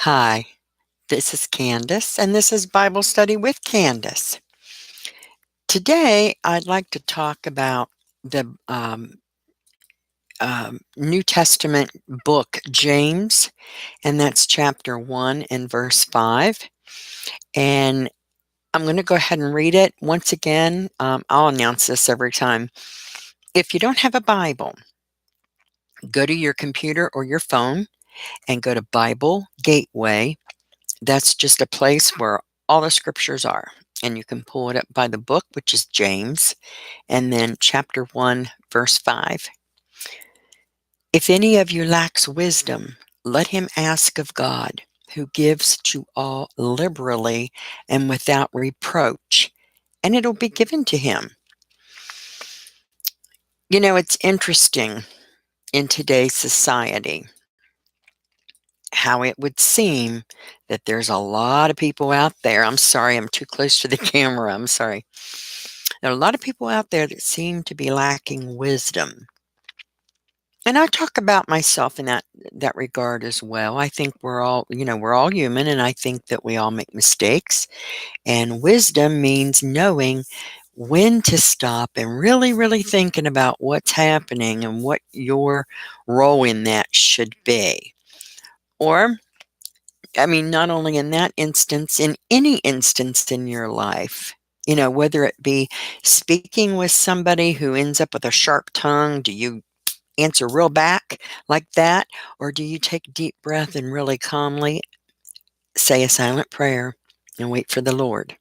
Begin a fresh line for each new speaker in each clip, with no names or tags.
Hi, this is Candace, and this is Bible Study with Candace. Today, I'd like to talk about the New Testament book, James, and that's chapter 1 and verse 5. And I'm going to go ahead and read it. Once again, I'll announce this every time. If you don't have a Bible, go to your computer or your phone and go to Bible Gateway. That's just a place where all the scriptures are. And you can pull it up by the book, which is James, and then chapter 1, verse 5. If any of you lacks wisdom, let him ask of God, who gives to all liberally and without reproach, and it'll be given to him. You know, it's interesting in today's society how it would seem that there's a lot of people out there. I'm sorry, I'm too close to the camera. I'm sorry. There are a lot of people out there that seem to be lacking wisdom. And I talk about myself in that regard as well. I think we're all human, and I think that we all make mistakes. And wisdom means knowing when to stop and really thinking about what's happening and what your role in that should be. Or, I mean, not only in that instance, in any instance in your life, whether it be speaking with somebody who ends up with a sharp tongue, do you answer real back like that? Or do you take a deep breath and really calmly say a silent prayer and wait for the Lord?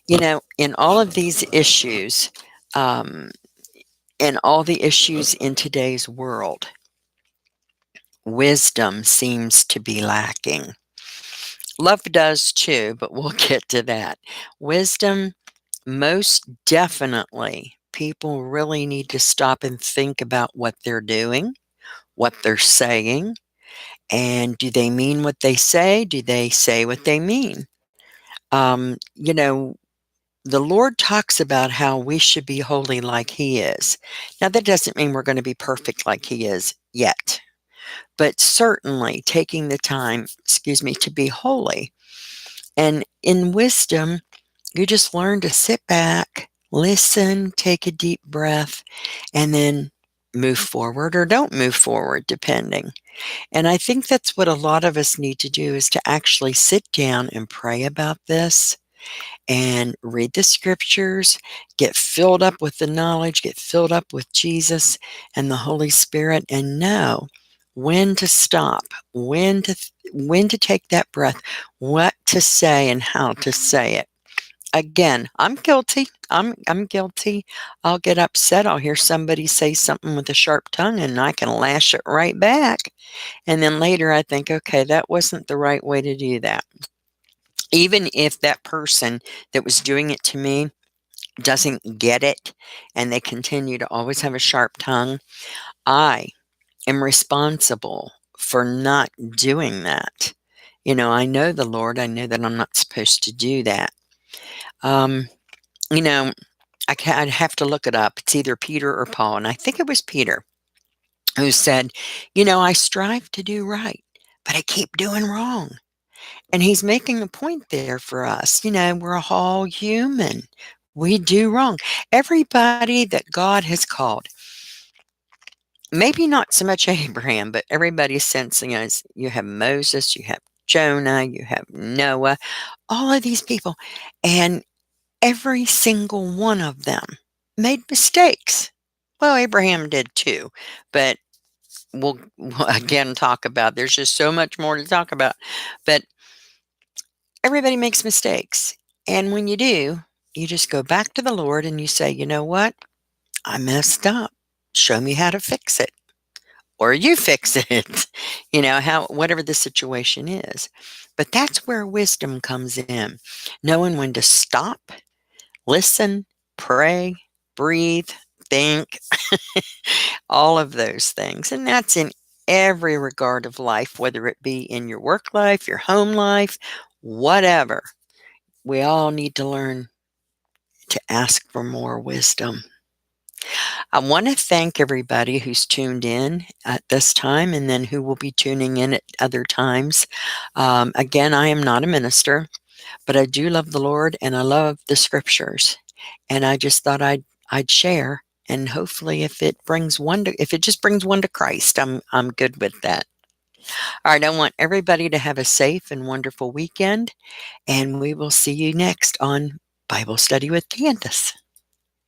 In all of these issues, um, and all the issues in today's world, wisdom seems to be lacking. Love does too, but we'll get to that. Wisdom, most definitely, people really need to stop and think about what they're doing, what they're saying, and do they mean what they say? Do they say what they mean? Um, you know, the Lord talks about how we should be holy like He is. Now, that doesn't mean we're going to be perfect like He is yet, but certainly taking the time, to be holy. And in wisdom, you just learn to sit back, listen, take a deep breath, and then move forward or don't move forward, depending. And I think that's what a lot of us need to do is to actually sit down and pray about this and read the scriptures, get filled up with the knowledge, get filled up with Jesus and the Holy Spirit, and know when to stop, when to take that breath, what to say and how to say it. Again, I'm guilty. I'm guilty. I'll get upset. I'll hear somebody say something with a sharp tongue and I can lash it right back. And then later I think, okay, that wasn't the right way to do that. Even if that person that was doing it to me doesn't get it and they continue to always have a sharp tongue, I am responsible for not doing that. I know the Lord. I know that I'm not supposed to do that. Um, you know, I'd have to look it up. It's either Peter or Paul, and I think it was Peter who said, I strive to do right, but I keep doing wrong. And he's making a point there for us. We're all human. We do wrong. Everybody that God has called, maybe not so much Abraham, but everybody since, you have Moses, you have Jonah, you have Noah, all of these people. And every single one of them made mistakes. Well, Abraham did too, but we'll again talk about, there's just so much more to talk about. But everybody makes mistakes. And when you do, you just go back to the Lord and you say, you know what? I messed up. Show me how to fix it. Or you fix it, whatever the situation is. But that's where wisdom comes in. Knowing when to stop, listen, pray, breathe, think, all of those things. And that's in every regard of life, whether it be in your work life, your home life, whatever. We all need to learn to ask for more wisdom. I want to thank everybody who's tuned in at this time and then who will be tuning in at other times. Again, I am not a minister, but I do love the Lord and I love the scriptures. And I just thought I'd share. And hopefully, if it just brings one to Christ, I'm good with that. All right, I want everybody to have a safe and wonderful weekend, and we will see you next on Bible Study with Candace.